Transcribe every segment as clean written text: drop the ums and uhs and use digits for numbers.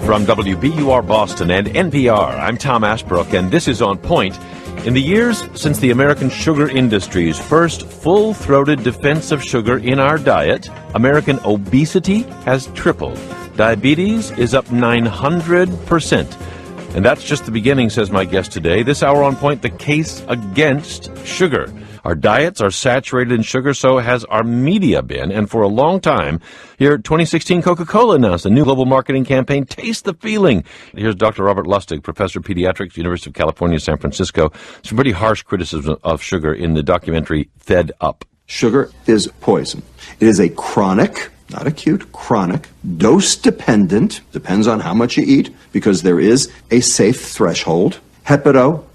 From WBUR Boston and NPR, I'm Tom Ashbrook, and this is On Point. In the years since the American sugar industry's first full-throated defense of sugar in our diet, American obesity has tripled. Diabetes is up 900%. And that's just the beginning, says my guest today. This hour On Point, the case against sugar. Our diets are saturated in sugar, so has our media been. And for a long time, here, 2016, Coca-Cola announced a new global marketing campaign, Taste the Feeling. Here's Dr. Robert Lustig, professor of pediatrics, University of California, San Francisco. Some pretty harsh criticism of sugar in the documentary Fed Up. Sugar is poison. It is a chronic, not acute, chronic, dose-dependent, depends on how much you eat, because there is a safe threshold,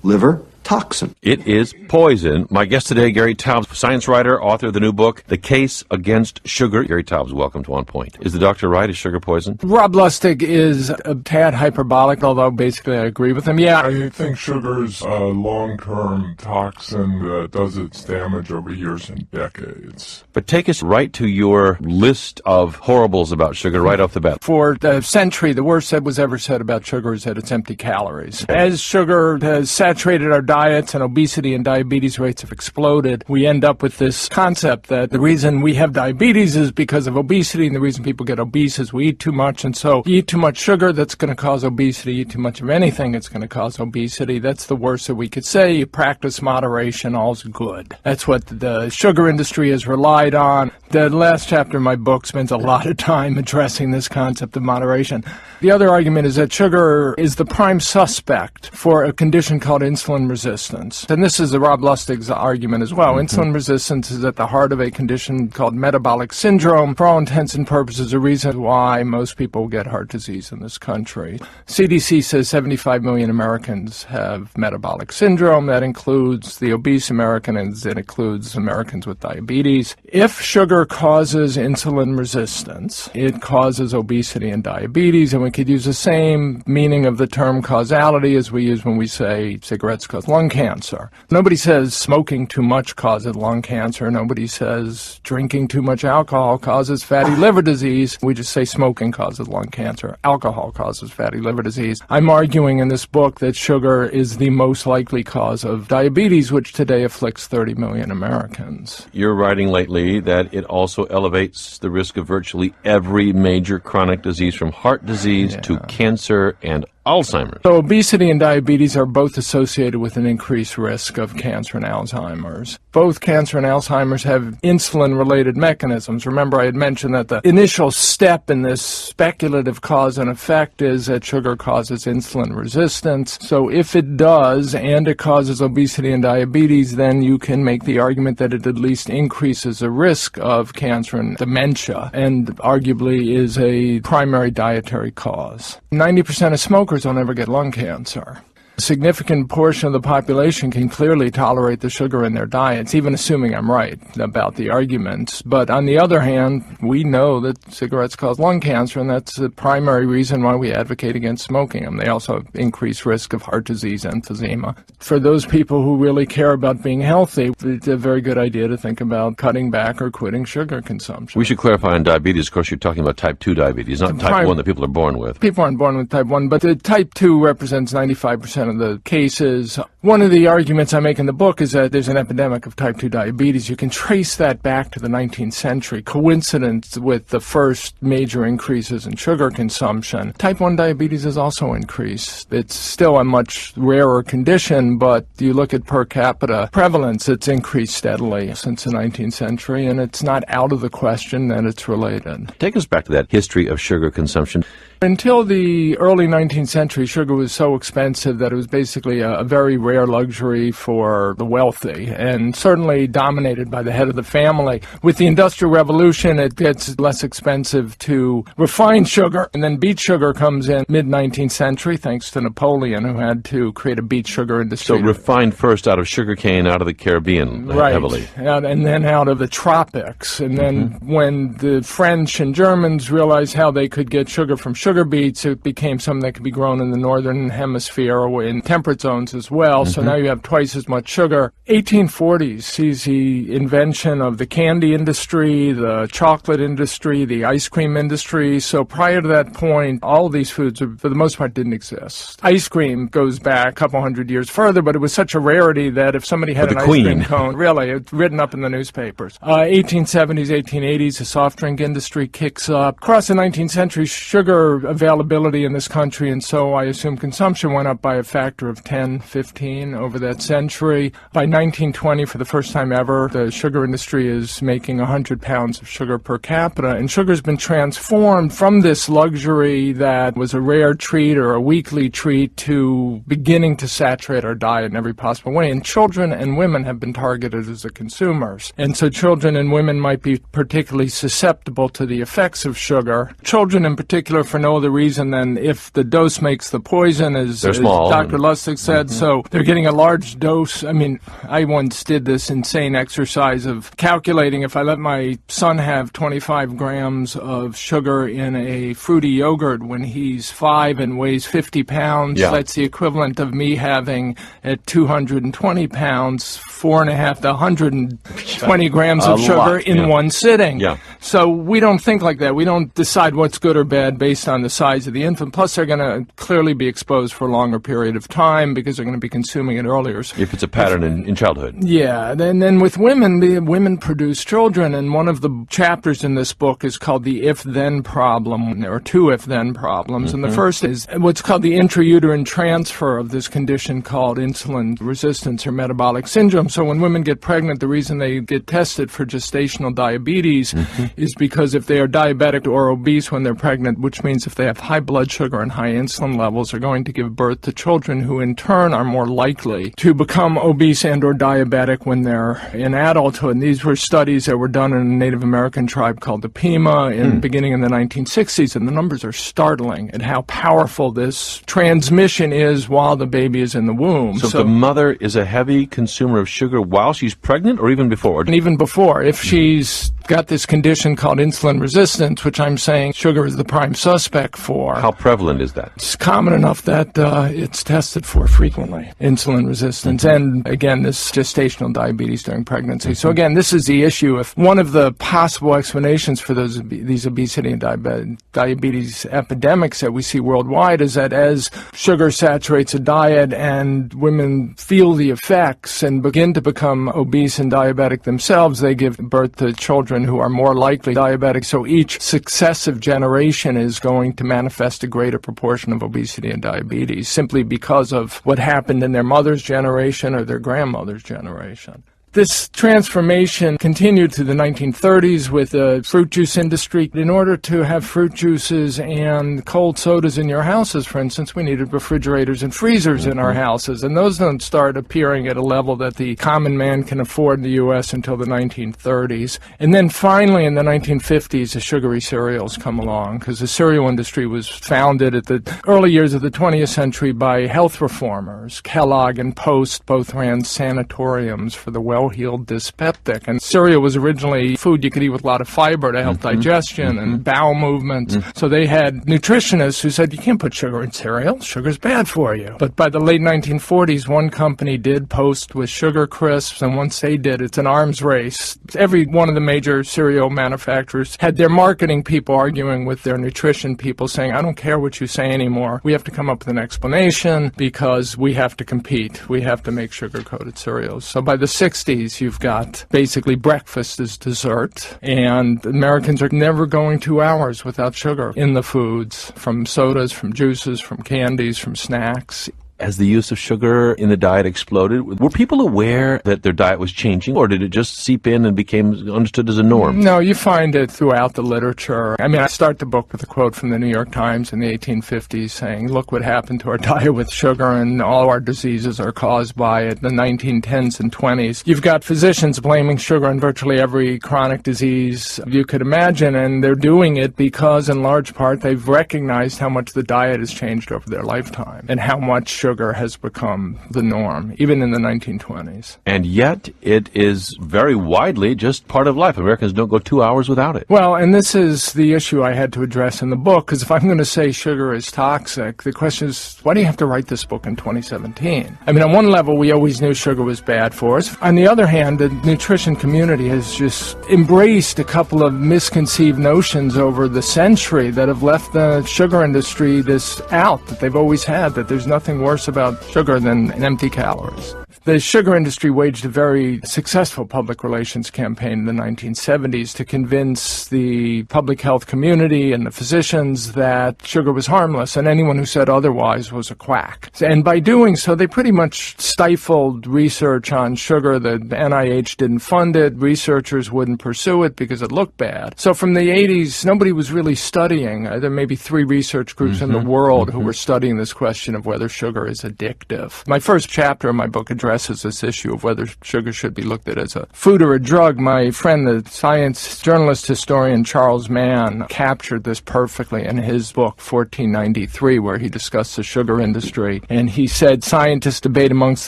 liver toxin. It is poison. My guest today, Gary Taubes, science writer, author of the new book, The Case Against Sugar. Gary Taubes, welcome to On Point. Is the doctor right? Is sugar poison? Rob Lustig is a tad hyperbolic, although basically I agree with him. Yeah. I think sugar's a long-term toxin that does its damage over years and decades. But take us right to your list of horribles about sugar right off the bat. For a century, the worst that was ever said about sugar is that it's empty calories. As sugar has saturated our diets and obesity and diabetes rates have exploded, we end up with this concept that the reason we have diabetes is because of obesity, and the reason people get obese is we eat too much, and so you eat too much sugar, that's going to cause obesity. You eat too much of anything, it's going to cause obesity. That's the worst that we could say. You practice moderation, all's good. That's what the sugar industry has relied on. The last chapter of my book spends a lot of time addressing this concept of moderation. The other argument is that sugar is the prime suspect for a condition called insulin resistance. And this is Rob Lustig's argument as well. Insulin resistance is at the heart of a condition called metabolic syndrome. For all intents and purposes, the reason why most people get heart disease in this country. CDC says 75 million Americans have metabolic syndrome. That includes the obese Americans. It includes Americans with diabetes. If sugar causes insulin resistance, it causes obesity and diabetes, and we could use the same meaning of the term causality as we use when we say cigarettes cause lung cancer. Nobody says smoking too much causes lung cancer. Nobody says drinking too much alcohol causes fatty liver disease. We just say smoking causes lung cancer. Alcohol causes fatty liver disease. I'm arguing in this book that sugar is the most likely cause of diabetes, which today afflicts 30 million Americans. You're writing lately that it also elevates the risk of virtually every major chronic disease, from heart disease to cancer and Alzheimer's. So obesity and diabetes are both associated with an increased risk of cancer and Alzheimer's. Both cancer and Alzheimer's have insulin-related mechanisms. Remember, I had mentioned that the initial step in this speculative cause and effect is that sugar causes insulin resistance. So if it does, and it causes obesity and diabetes, then you can make the argument that it at least increases the risk of cancer and dementia, and arguably is a primary dietary cause. 90% of smokers don't ever get lung cancer. A significant portion of the population can clearly tolerate the sugar in their diets, even assuming I'm right about the arguments. But on the other hand, we know that cigarettes cause lung cancer, and that's the primary reason why we advocate against smoking them. They also increase risk of heart disease, emphysema. For those people who really care about being healthy, it's a very good idea to think about cutting back or quitting sugar consumption. We should clarify on diabetes. Of course, you're talking about type 2 diabetes, not type 1 that people are born with. People aren't born with type 1, but the type 2 represents 95% of the cases. One of the arguments I make in the book is that there's an epidemic of type 2 diabetes. You can trace that back to the 19th century, coincidence with the first major increases in sugar consumption. Type 1 diabetes has also increased. It's still a much rarer condition, but you look at per capita prevalence, it's increased steadily since the 19th century, and it's not out of the question that it's related. Take us back to that history of sugar consumption. Until the early 19th century, sugar was so expensive that it was basically a very rare luxury for the wealthy, and certainly dominated by the head of the family. With the Industrial Revolution, it gets less expensive to refine sugar, and then beet sugar comes in mid-19th century, thanks to Napoleon, who had to create a beet sugar industry. So refined first out of sugarcane out of the Caribbean, heavily. Right, and then out of the tropics. And then when the French and Germans realized how they could get sugar from sugar sugar beets, it became something that could be grown in the northern hemisphere or in temperate zones as well. So now you have twice as much sugar. 1840s sees the invention of the candy industry, the chocolate industry, the ice cream industry. So prior to that point, all of these foods, for the most part, didn't exist. Ice cream goes back a couple hundred years further, but it was such a rarity that if somebody had an ice cream cone, really, it's written up in the newspapers. 1870s, 1880s, the soft drink industry kicks up. Across the 19th century, sugar availability in this country, and so I assume consumption, went up by a factor of 10, 15 over that century. By 1920, for the first time ever, the sugar industry is making 100 pounds of sugar per capita, and sugar's been transformed from this luxury that was a rare treat or a weekly treat to beginning to saturate our diet in every possible way. And children and women have been targeted as the consumers. And so children and women might be particularly susceptible to the effects of sugar. Children in particular for no other reason than if the dose makes the poison, as Dr. Lustig said. So they're getting a large dose. I mean, I once did this insane exercise of calculating if I let my son have 25 grams of sugar in a fruity yogurt when he's 5 and weighs 50 pounds, that's the equivalent of me having at 220 pounds, 4.5 to 120 grams of sugar in one sitting. So we don't think like that. We don't decide what's good or bad based on the size of the infant. Plus, they're going to clearly be exposed for a longer period of time because they're going to be consuming it earlier. If it's a pattern in childhood. Yeah. Then with women, the women produce children, and one of the chapters in this book is called the if-then problem. There are two if-then problems, and the first is what's called the intrauterine transfer of this condition called insulin resistance or metabolic syndrome. So when women get pregnant, the reason they get tested for gestational diabetes is because if they are diabetic or obese when they're pregnant, which means if they have high blood sugar and high insulin levels, they're going to give birth to children who in turn are more likely to become obese and or diabetic when they're in adulthood. And these were studies that were done in a Native American tribe called the Pima beginning in the 1960s, and the numbers are startling at how powerful this transmission is while the baby is in the womb. So if the mother is a heavy consumer of sugar while she's pregnant or even before? And even before, if she's got this condition called insulin resistance, which I'm saying sugar is the prime suspect for. How prevalent is that? It's common enough that it's tested for frequently, insulin resistance, and again, this gestational diabetes during pregnancy. So again, this is the issue. If one of the possible explanations for these obesity and diabetes epidemics that we see worldwide is that as sugar saturates a diet and women feel the effects and begin to become obese and diabetic themselves, they give birth to children who are more likely diabetic. So each successive generation is going to manifest a greater proportion of obesity and diabetes simply because of what happened in their mother's generation or their grandmother's generation. This transformation continued through the 1930s with the fruit juice industry. In order to have fruit juices and cold sodas in your houses, for instance, we needed refrigerators and freezers in our houses, and those don't start appearing at a level that the common man can afford in the U.S. until the 1930s. And then finally in the 1950s, the sugary cereals come along, because the cereal industry was founded at the early years of the 20th century by health reformers. Kellogg and Post both ran sanatoriums for the well-heeled dyspeptic. And cereal was originally food you could eat with a lot of fiber to help digestion and bowel movements. So they had nutritionists who said, you can't put sugar in cereal. Sugar's bad for you. But by the late 1940s, one company did Post with Sugar Crisps, and once they did, it's an arms race. Every one of the major cereal manufacturers had their marketing people arguing with their nutrition people saying, I don't care what you say anymore. We have to come up with an explanation because we have to compete. We have to make sugar-coated cereals. So by the 60s, you've got basically breakfast as dessert, and Americans are never going 2 hours without sugar in the foods, from sodas, from juices, from candies, from snacks. As the use of sugar in the diet exploded, were people aware that their diet was changing, or did it just seep in and became understood as a norm? No, you find it throughout the literature. I mean, I start the book with a quote from the New York Times in the 1850s saying, look what happened to our diet with sugar, and all our diseases are caused by it. The 1910s and 20s. You've got physicians blaming sugar on virtually every chronic disease you could imagine, and they're doing it because, in large part, they've recognized how much the diet has changed over their lifetime and how much sugar sugar has become the norm, even in the 1920s. And yet it is very widely just part of life. Americans don't go 2 hours without it. Well, and this is the issue I had to address in the book, because if I'm going to say sugar is toxic, the question is, why do you have to write this book in 2017? I mean, on one level, we always knew sugar was bad for us. On the other hand, the nutrition community has just embraced a couple of misconceived notions over the century that have left the sugar industry this out that they've always had, that there's nothing worse about sugar than empty calories. The sugar industry waged a very successful public relations campaign in the 1970s to convince the public health community and the physicians that sugar was harmless, and anyone who said otherwise was a quack. And by doing so, they pretty much stifled research on sugar. The NIH didn't fund it. Researchers wouldn't pursue it because it looked bad. So from the 80s, nobody was really studying. There may be 3 research groups in the world who were studying this question of whether sugar is addictive. My first chapter of my book addresses this issue of whether sugar should be looked at as a food or a drug. My friend, the science journalist historian Charles Mann, captured this perfectly in his book 1493, where he discussed the sugar industry. And he said scientists debate amongst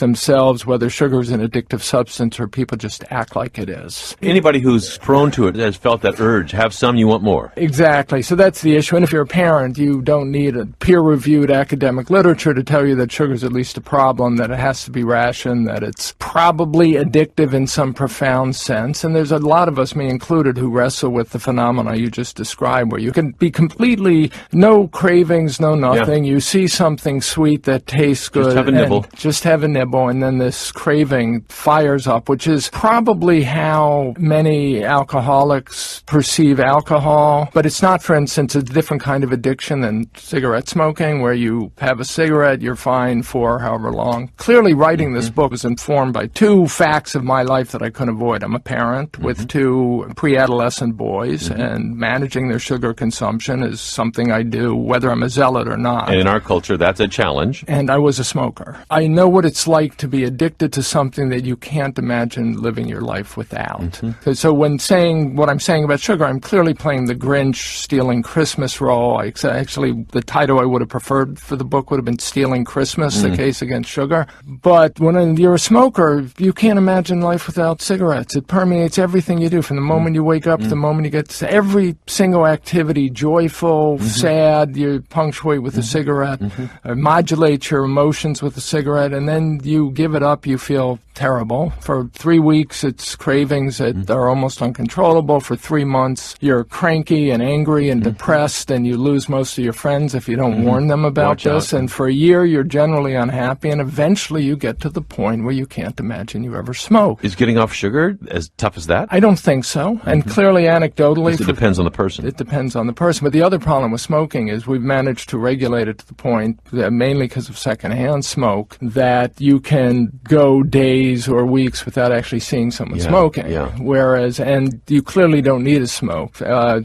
themselves whether sugar is an addictive substance or people just act like it is. Anybody who's prone to it has felt that urge. Have some, you want more. Exactly. So that's the issue. And if you're a parent, you don't need a peer-reviewed academic literature to tell you that sugar is at least a problem, that it has to be rationed, that it's probably addictive in some profound sense. And there's a lot of us, me included, who wrestle with the phenomena you just described, where you can be completely no cravings, no nothing. Yeah. You see something sweet that tastes good. Just have a nibble. Just have a nibble, and then this craving fires up, which is probably how many alcoholics perceive alcohol. But it's not, for instance, a different kind of addiction than cigarette smoking, where you have a cigarette, you're fine for however long. Clearly, writing this book was informed by 2 facts of my life that I couldn't avoid. I'm a parent with 2 pre-adolescent boys, and managing their sugar consumption is something I do, whether I'm a zealot or not. And in our culture, that's a challenge. And I was a smoker. I know what it's like to be addicted to something that you can't imagine living your life without. So when saying what I'm saying about sugar, I'm clearly playing the Grinch stealing Christmas role. Actually, the title I would have preferred for the book would have been Stealing Christmas, the case against sugar. But when you're a smoker, you can't imagine life without cigarettes. It permeates everything you do, from the moment you wake up to the moment you get to every single activity, joyful, sad, you punctuate with a cigarette, modulate your emotions with a cigarette, and then you give it up, you feel terrible. For 3 weeks, it's cravings that are almost uncontrollable. For 3 months, you're cranky and angry and depressed, and you lose most of your friends if you don't warn them about this. And for a year, you're generally unhappy, and eventually you get to the point where you can't imagine you ever smoke. Is getting off sugar as tough as that? I don't think so. And clearly, anecdotally... It depends on the person. It depends on the person. But the other problem with smoking is we've managed to regulate it to the point, that mainly because of secondhand smoke, that you can go days or weeks without actually seeing someone smoking. Whereas, and you clearly don't need to smoke.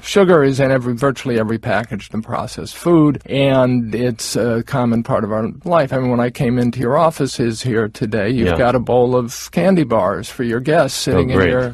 Sugar is in virtually every packaged and processed food, and it's a common part of our life. I mean, when I came into your offices here today, you've got a bowl of candy bars for your guests sitting in here.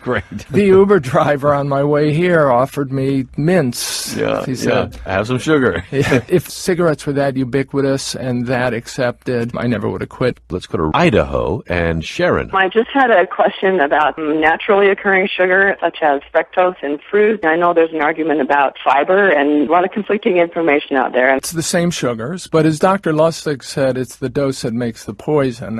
Great. The Uber driver on my way here offered me mints. He said, have some sugar. If cigarettes were that ubiquitous and that accepted, I never would have quit. Let's go to Idaho and Sharon. I just had a question about naturally occurring sugar, such as fructose in fruit. I know there's an argument about fiber and a lot of conflicting information out there. It's the same sugars, but as Dr. Lustig said, it's the dose that makes the poison.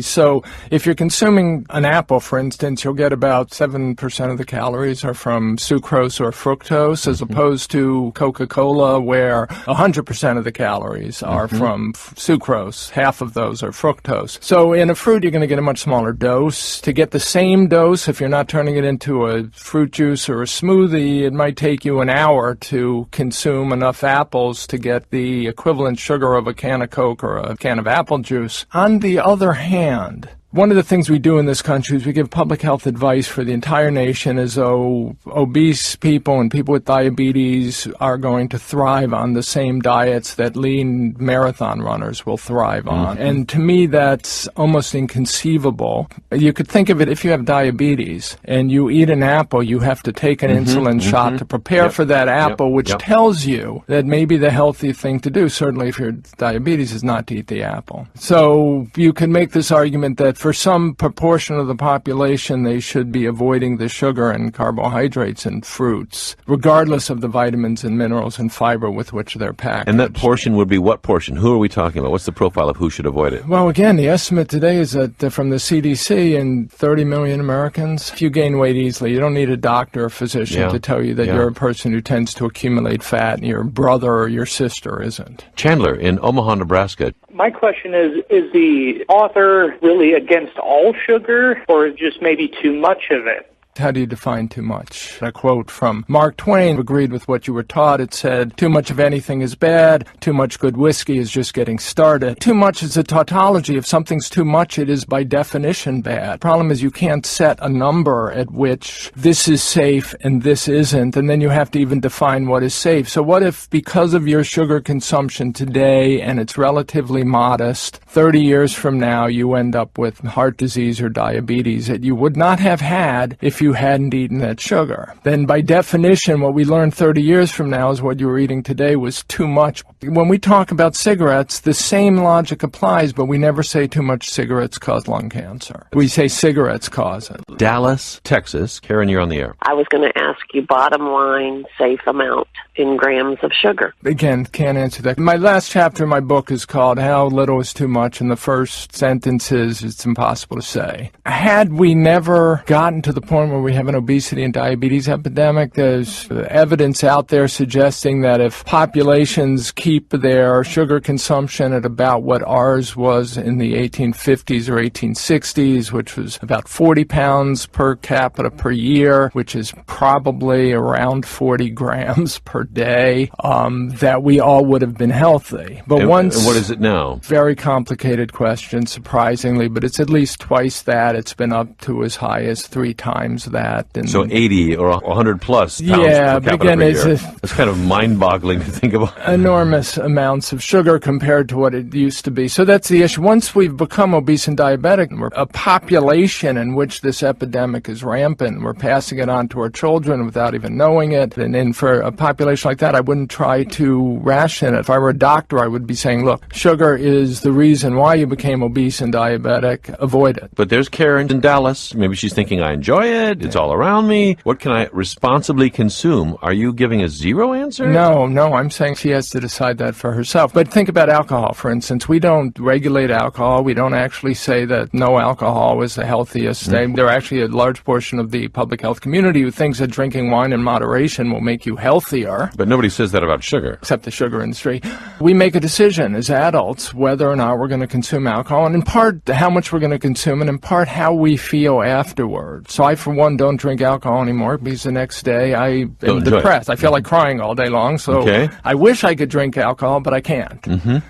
So if you're consuming an apple, for instance, you'll get about 7% of the calories are from sucrose or fructose, as opposed to Coca-Cola, where 100% of the calories are from sucrose. Half of those are fructose. So in a fruit, you're going to get a much smaller dose. To get the same dose, if you're not turning it into a fruit juice or a smoothie, it might take you an hour to consume enough apples to get the equivalent sugar of a can of Coke or a can of apple juice. On the other hand, One of the things we do in this country is we give public health advice for the entire nation as though obese people and people with diabetes are going to thrive on the same diets that lean marathon runners will thrive on. And to me, that's almost inconceivable. You could think of it, if you have diabetes and you eat an apple, you have to take an insulin shot to prepare for that apple, which tells you that maybe the healthy thing to do, certainly if you're diabetes, is not to eat the apple. So you can make this argument that for some proportion of the population, they should be avoiding the sugar and carbohydrates and fruits, regardless of the vitamins and minerals and fiber with which they're packed. And that portion would be what portion? Who are we talking about? What's the profile of who should avoid it? Well, again, the estimate today is that from the CDC, in 30 million Americans, if you gain weight easily, you don't need a doctor or physician to tell you that you're a person who tends to accumulate fat and your brother or your sister isn't. Chandler in Omaha, Nebraska. My question is the author really against all sugar, or just maybe too much of it? How do you define too much? A quote from Mark Twain agreed with what you were taught. It said, too much of anything is bad, too much good whiskey is just getting started. Too much is a tautology. If something's too much, it is by definition bad. The problem is you can't set a number at which this is safe and this isn't, and then you have to even define what is safe. So what if, because of your sugar consumption today, and it's relatively modest, 30 years from now you end up with heart disease or diabetes that you would not have had if you hadn't eaten that sugar? Then by definition, what we learn 30 years from now is what you were eating today was too much. When we talk about cigarettes, the same logic applies, but we never say too much cigarettes cause lung cancer. We say cigarettes cause it. Dallas, Texas. Karen, you're on the air. I was going to ask you bottom line, safe amount in grams of sugar. Again, can't answer that. My last chapter in my book is called How Little is Too Much, and the first sentence is, it's impossible to say. Had we never gotten to the point where we have an obesity and diabetes epidemic, there's evidence out there suggesting that if populations keep their sugar consumption at about what ours was in the 1850s or 1860s, which was about 40 pounds per capita per year, which is probably around 40 grams per day, that we all would have been healthy. But and what is it now? Very complicated question, surprisingly, but it's at least twice that. It's been up to as high as 3 times that. And so 80 or 100 plus pounds per capita again, per year. It's kind of mind-boggling to think about. Enormous amounts of sugar compared to what it used to be. So that's the issue. Once we've become obese and diabetic, we're a population in which this epidemic is rampant. We're passing it on to our children without even knowing it. And for a population like that, I wouldn't try to ration it. If I were a doctor, I would be saying, look, sugar is the reason why you became obese and diabetic. Avoid it. But there's Karen in Dallas. Maybe she's thinking, I enjoy it. It's all around me. What can I responsibly consume? Are you giving a zero answer? No, I'm saying she has to decide that for herself. But think about alcohol, for instance. We don't regulate alcohol. We don't actually say that no alcohol is the healthiest. There are actually a large portion of the public health community who thinks that drinking wine in moderation will make you healthier. But nobody says that about sugar. Except the sugar industry. We make a decision as adults whether or not we're going to consume alcohol, and in part how much we're going to consume, and in part how we feel afterwards. So I, for one, don't drink alcohol anymore because the next day I am depressed. I feel like crying all day long, so I wish I could drink alcohol, but I can't.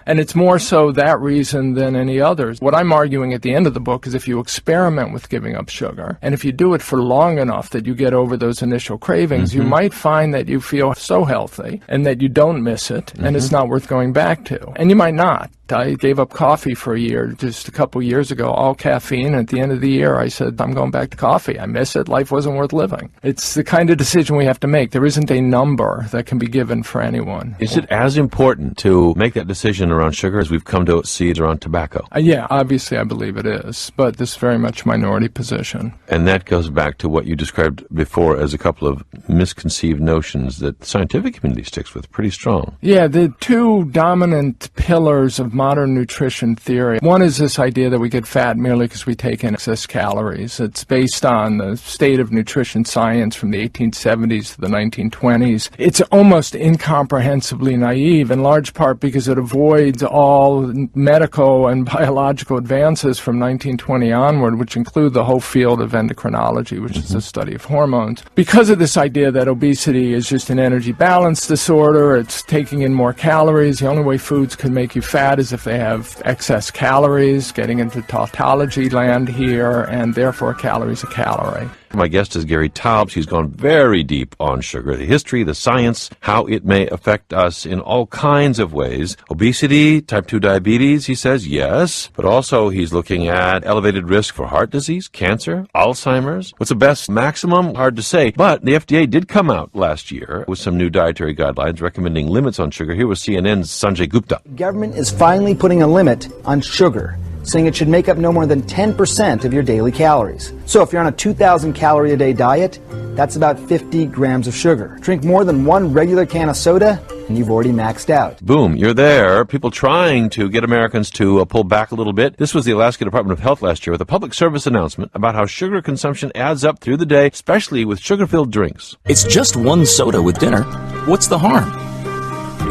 And it's more so that reason than any others. What I'm arguing at the end of the book is if you experiment with giving up sugar, and if you do it for long enough that you get over those initial cravings, you might find that you feel so healthy and that you don't miss it, and it's not worth going back to. And you might not. I gave up coffee for a year, just a couple years ago, all caffeine. And at the end of the year, I said, I'm going back to coffee. I miss it. Life wasn't worth living. It's the kind of decision we have to make. There isn't a number that can be given for anyone. Is it as important to make that decision around sugar as we've come to see it around tobacco? Yeah, obviously I believe it is, but this is very much a minority position. And that goes back to what you described before as a couple of misconceived notions that the scientific community sticks with pretty strong. Yeah, the two dominant pillars of modern nutrition theory. One is this idea that we get fat merely because we take in excess calories. It's based on the state of nutrition science from the 1870s to the 1920s. It's almost incomprehensibly naive, in large part because it avoids all medical and biological advances from 1920 onward, which include the whole field of endocrinology, which is the study of hormones. Because of this idea that obesity is just an energy balance disorder, it's taking in more calories. The only way foods can make you fat is if they have excess calories, getting into tautology land here, and therefore a calorie is a calorie. My guest is Gary Taubes. He's gone very deep on sugar, the history, the science, how it may affect us in all kinds of ways. Obesity, type 2 diabetes, he says, yes, but also he's looking at elevated risk for heart disease, cancer, Alzheimer's. What's the best maximum? Hard to say, but the FDA did come out last year with some new dietary guidelines recommending limits on sugar. Here was CNN's Sanjay Gupta. Government is finally putting a limit on sugar, saying it should make up no more than 10% of your daily calories. So if you're on a 2,000 calorie a day diet, that's about 50 grams of sugar. Drink more than one regular can of soda, and you've already maxed out. Boom, you're there. People trying to get Americans to pull back a little bit. This was the Alaska Department of Health last year with a public service announcement about how sugar consumption adds up through the day, especially with sugar-filled drinks. It's just one soda with dinner. What's the harm?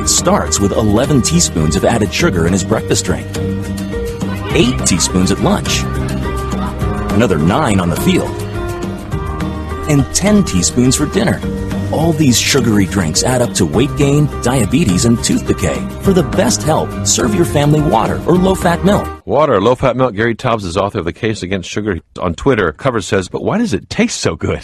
It starts with 11 teaspoons of added sugar in his breakfast drink, 8 teaspoons at lunch, another 9 on the field, and 10 teaspoons for dinner. All these sugary drinks add up to weight gain, diabetes, and tooth decay. For the best help, serve your family water or low-fat milk. Water, low-fat milk. Gary Taubes is author of The Case Against Sugar. On Twitter, cover says, but why does it taste so good?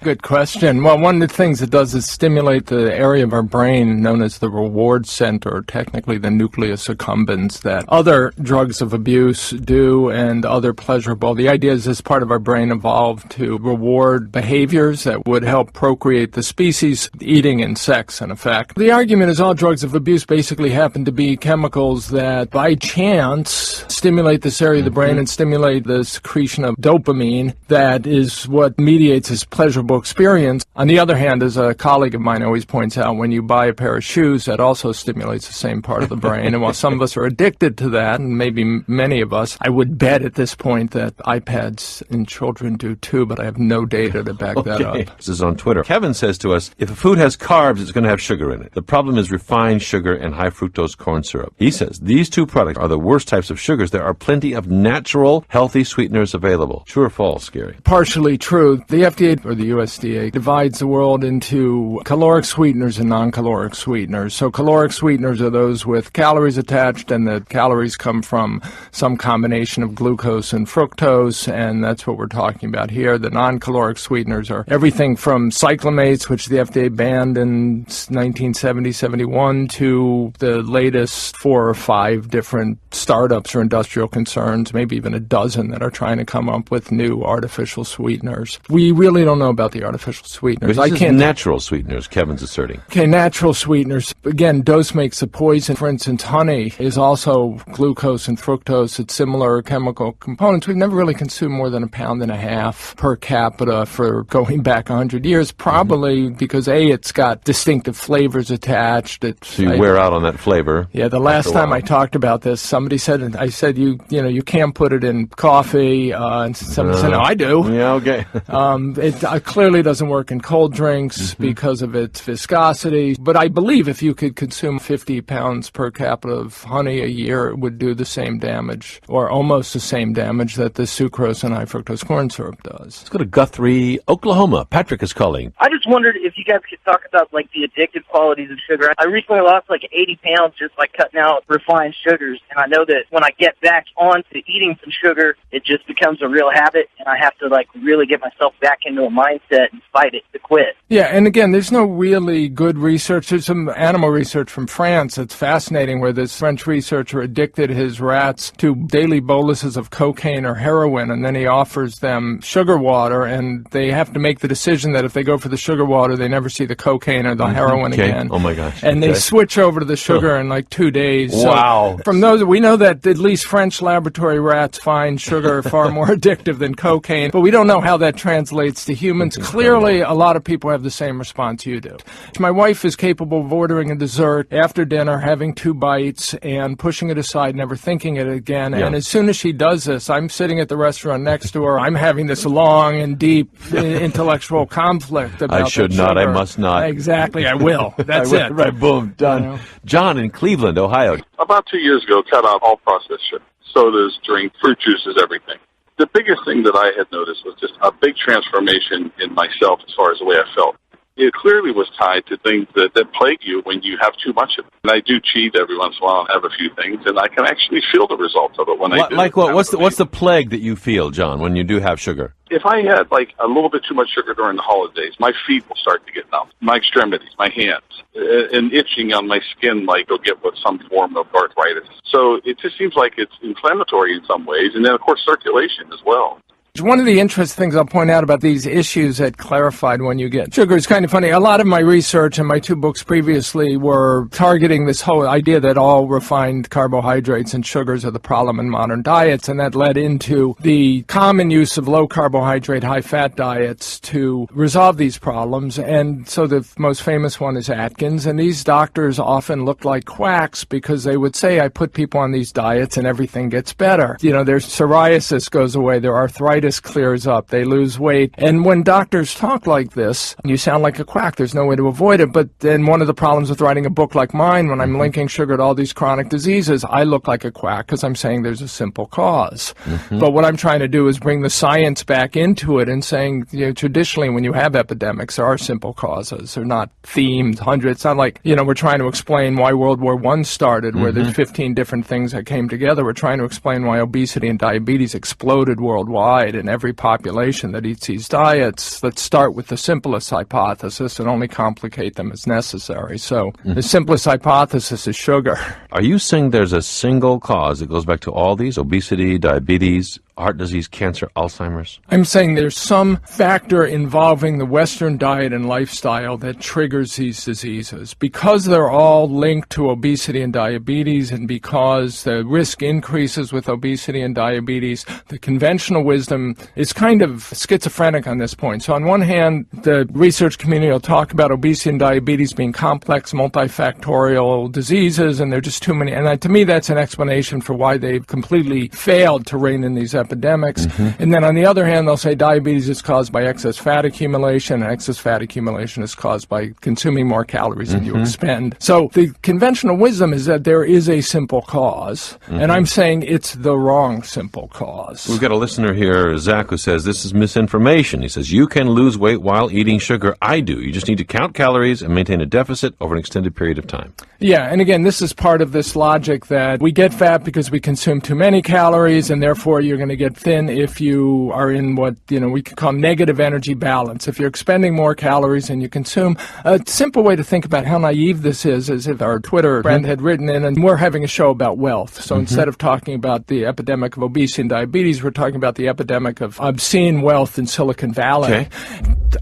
Good question. Well, one of the things it does is stimulate the area of our brain known as the reward center, or technically the nucleus accumbens, that other drugs of abuse do and other pleasurable. The idea is this part of our brain evolved to reward behaviors that would help procreate the species, eating and sex, in effect. The argument is all drugs of abuse basically happen to be chemicals that, by chance, stimulate this area of the brain and stimulate the secretion of dopamine. That is what mediates this pleasurable experience. On the other hand, as a colleague of mine always points out, when you buy a pair of shoes, that also stimulates the same part of the brain. And while some of us are addicted to that, and maybe many of us, I would bet at this point that iPads in children do too, but I have no data to back that up. This is on Twitter. Kevin says to us, if a food has carbs, it's going to have sugar in it. The problem is refined sugar and high fructose corn syrup. He says these two products are the worst types of sugars. There are plenty of natural, healthy sweeteners available. True or false, Gary? Partially true. The FDA, or the USDA, divides the world into caloric sweeteners and non-caloric sweeteners. So caloric sweeteners are those with calories attached, and the calories come from some combination of glucose and fructose, and that's what we're talking about here. The non-caloric sweeteners are everything from cyclamates, which the FDA banned in 1970-71, to the latest 4 or 5 different startups or industrial concerns, maybe even a dozen, that are trying to come up with new artificial sweeteners. We really don't know about the artificial sweeteners. But this is natural sweeteners, Kevin's asserting. Okay, natural sweeteners. Again, dose makes the poison. For instance, honey is also glucose and fructose. It's similar chemical components. We've never really consumed more than 1.5 pounds per capita for going back 100 years, probably because, A, it's got distinctive flavors attached. So you wear out on that flavor. Yeah, the last time I talked about this, somebody said, I said, you you can't put it in coffee, and somebody said, no, I do. Yeah, okay. It clearly doesn't work in cold drinks because of its viscosity, but I believe if you could consume 50 pounds per capita of honey a year, it would do the same damage, or almost the same damage, that the sucrose and high fructose corn syrup does. Let's go to Guthrie, Oklahoma. Patrick is calling. I just wondered if you guys could talk about, like, the addictive qualities of sugar. I recently lost, like, 80 pounds just by cutting out refined sugars, and I know that when I get back onto eating some sugar, it just becomes a real habit, and I have to, like, really get myself back into a mindset and fight it to quit. Yeah, and again, there's no really good research. There's some animal research from France that's fascinating, where this French researcher addicted his rats to daily boluses of cocaine or heroin, and then he offers them sugar water, and they have to make the decision that if they go for the sugar water, they never see the cocaine or the heroin again. Oh, my gosh. And they switch over to the sugar in like 2 days. Wow. So from those, we know that at least these French laboratory rats find sugar far more addictive than cocaine, but we don't know how that translates to humans. Clearly, a lot of people have the same response you do. My wife is capable of ordering a dessert after dinner, having 2 bites, and pushing it aside, never thinking it again. Yeah. And as soon as she does this, I'm sitting at the restaurant next to her. I'm having this long and deep intellectual conflict about I should not, I must not. Exactly, I will. That's it. Right, boom, done. You know? John in Cleveland, Ohio. About 2 years ago, cut out all processed sugar. Sodas, drink, fruit juices, everything. The biggest thing that I had noticed was just a big transformation in myself as far as the way I felt. It clearly was tied to things that plague you when you have too much of it. And I do cheat every once in a while and have a few things, and I can actually feel the results of it when I do. Like what? What's the plague that you feel, John, when you do have sugar? If I had like a little bit too much sugar during the holidays, my feet will start to get numb. My extremities, my hands, and itching on my skin, like you'll get with some form of arthritis. So it just seems like it's inflammatory in some ways, and then of course circulation as well. One of the interesting things I'll point out about these issues that clarified when you get sugar is kind of funny. A lot of my research and my 2 books previously were targeting this whole idea that all refined carbohydrates and sugars are the problem in modern diets, and that led into the common use of low-carbohydrate, high-fat diets to resolve these problems. And so the most famous one is Atkins, and these doctors often looked like quacks because they would say, I put people on these diets and everything gets better. You know, their psoriasis goes away, their arthritis clears up, they lose weight. And when doctors talk like this, you sound like a quack. There's no way to avoid it. But then one of the problems with writing a book like mine, when I'm linking sugar to all these chronic diseases, I look like a quack because I'm saying there's a simple cause. But what I'm trying to do is bring the science back into it and saying, you know, traditionally when you have epidemics, there are simple causes. They're not themed hundreds. It's not like, you know, we're trying to explain why World War I started, where there's 15 different things that came together. We're trying to explain why obesity and diabetes exploded worldwide in every population that eats these diets. Let's start with the simplest hypothesis and only complicate them as necessary. So the simplest hypothesis is sugar. Are you saying there's a single cause that goes back to all these? Obesity, diabetes, heart disease, cancer, Alzheimer's? I'm saying there's some factor involving the Western diet and lifestyle that triggers these diseases. Because they're all linked to obesity and diabetes, and because the risk increases with obesity and diabetes, the conventional wisdom is kind of schizophrenic on this point. So on one hand, the research community will talk about obesity and diabetes being complex, multifactorial diseases, and there are just too many. And to me, that's an explanation for why they've completely failed to rein in these epidemics. And then on the other hand, they'll say diabetes is caused by excess fat accumulation, and excess fat accumulation is caused by consuming more calories than you expend. So the conventional wisdom is that there is a simple cause, and I'm saying it's the wrong simple cause. We've got a listener here, Zach, who says this is misinformation. He says, you can lose weight while eating sugar. I do. You just need to count calories and maintain a deficit over an extended period of time. Yeah, and again, this is part of this logic that we get fat because we consume too many calories, and therefore you're going to get thin if you are in what, you know, we could call negative energy balance. If you're expending more calories than you consume. A simple way to think about how naive this is if our Twitter friend had written in, and we're having a show about wealth. So instead of talking about the epidemic of obesity and diabetes, we're talking about the epidemic of obscene wealth in Silicon Valley. Okay.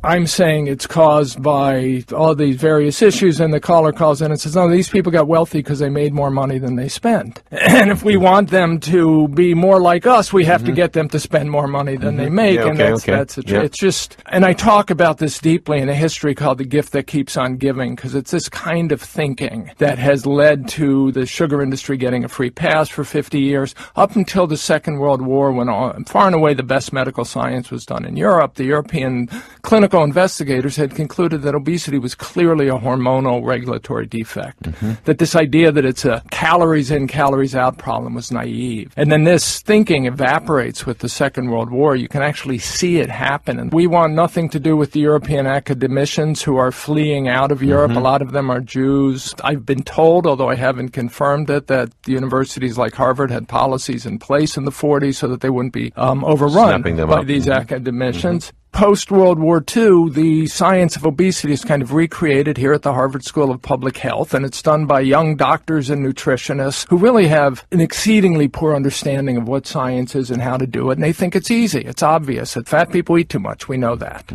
I'm saying it's caused by all these various issues, and the caller calls in and says, no, these people got wealthy because they made more money than they spent. And if we want them to be more like us, we have to get them to spend more money than they make. It's just, and I talk about this deeply in a history called The Gift That Keeps on Giving, because it's this kind of thinking that has led to the sugar industry getting a free pass for 50 years, up until the Second World War, when far and away the best medical science was done in Europe. The European clinical investigators had concluded that obesity was clearly a hormonal regulatory defect, that this idea that it's a calories in, calories out problem was naive. And then this thinking evaporates with the Second World War. You can actually see it happen. And we want nothing to do with the European academicians who are fleeing out of Europe. A lot of them are Jews. I've been told, although I haven't confirmed it, that universities like Harvard had policies in place in the 40s so that they wouldn't be overrun by these academicians. Post-World War II, the science of obesity is kind of recreated here at the Harvard School of Public Health, and it's done by young doctors and nutritionists who really have an exceedingly poor understanding of what science is and how to do it, and they think it's easy. It's obvious that fat people eat too much. We know that.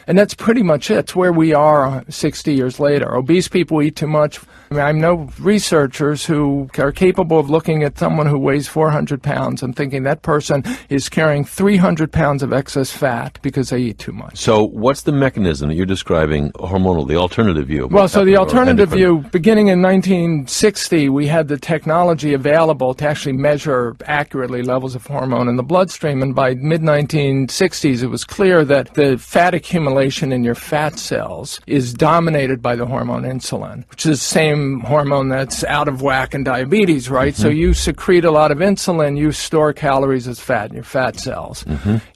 And that's pretty much it. It's where we are 60 years later. Obese people eat too much. I know researchers who are capable of looking at someone who weighs 400 pounds and thinking that person is carrying 300 pounds of excess fat because they eat too much. So what's the mechanism that you're describing, hormonal, the alternative view? Well, so the alternative view, beginning in 1960, we had the technology available to actually measure accurately levels of hormone in the bloodstream, and by mid-1960s it was clear that the fat accumulation in your fat cells is dominated by the hormone insulin, which is the same hormone that's out of whack in diabetes, right? So you secrete a lot of insulin, you store calories as fat in your fat cells.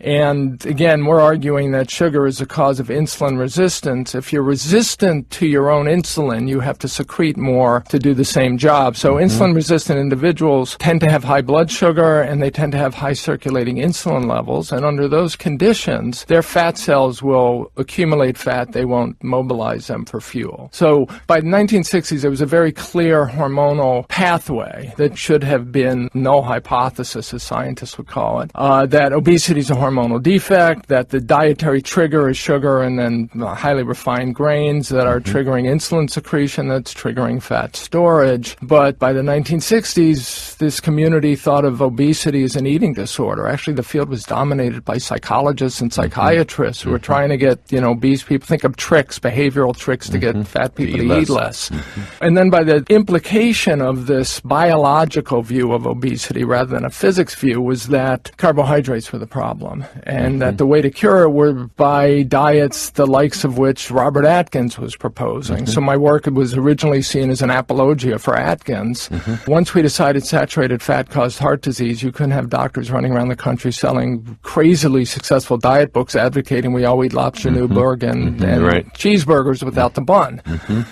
And again, we're arguing that sugar is a cause of insulin resistance. If you're resistant to your own insulin, you have to secrete more to do the same job. So insulin-resistant individuals tend to have high blood sugar, and they tend to have high circulating insulin levels. And under those conditions, their fat cells will accumulate fat. They won't mobilize them for fuel. So by the 1960s, there was a very clear hormonal pathway that should have been null hypothesis, as scientists would call it, that obesity is a hormonal defect, that the dietary trigger is sugar and then highly refined grains that are triggering insulin secretion that's triggering fat storage. But by the 1960s, this community thought of obesity as an eating disorder. Actually, the field was dominated by psychologists and psychiatrists who were trying to get, obese people, think of tricks, behavioral tricks to get fat people to eat less. And then by the implication of this biological view of obesity rather than a physics view was that carbohydrates were the problem, and that the way to cure it were by diets the likes of which Robert Atkins was proposing. So my work was originally seen as an apologia for Atkins. Once we decided saturated fat caused heart disease, you couldn't have doctors running around the country selling crazily successful diet books advocating we all eat lobster Newburg and cheeseburgers without the bun.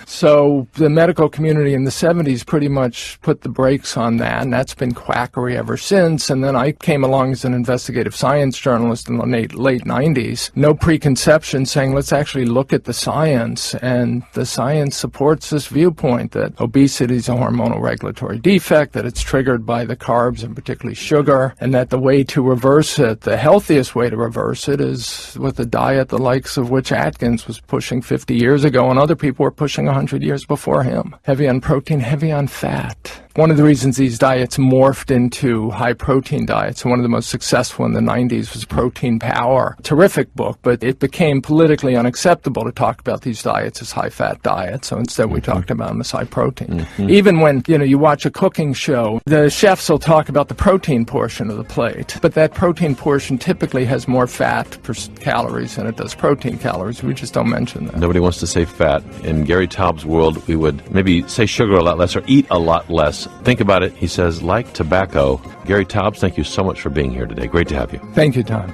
So the medical community in the 70s pretty much put the brakes on that, and that's been quackery ever since. And then I came along as an investigative science journalist in the late 90s. No preconception, saying let's actually look at the science, and the science supports this viewpoint that obesity is a hormonal regulatory defect, that it's triggered by the carbs and particularly sugar, and that the way to reverse it, the healthiest way to reverse it, is with a diet the likes of which Atkins was pushing 50 years ago and other people were pushing 100 years before him. Heavy on protein, heavy on fat. One of the reasons these diets morphed into high-protein diets, and one of the most successful in the 90s was Protein Power. Terrific book, but it became politically unacceptable to talk about these diets as high-fat diets, so instead we talked about them as high-protein. Even when, you watch a cooking show, the chefs will talk about the protein portion of the plate, but that protein portion typically has more fat per calories than it does protein calories. We just don't mention that. Nobody wants to say fat. In Gary Taubes' world, we would maybe say sugar a lot less or eat a lot less. Think about it. He says, like tobacco. Gary Taubes, thank you so much for being here today. Great to have you. Thank you, Tom.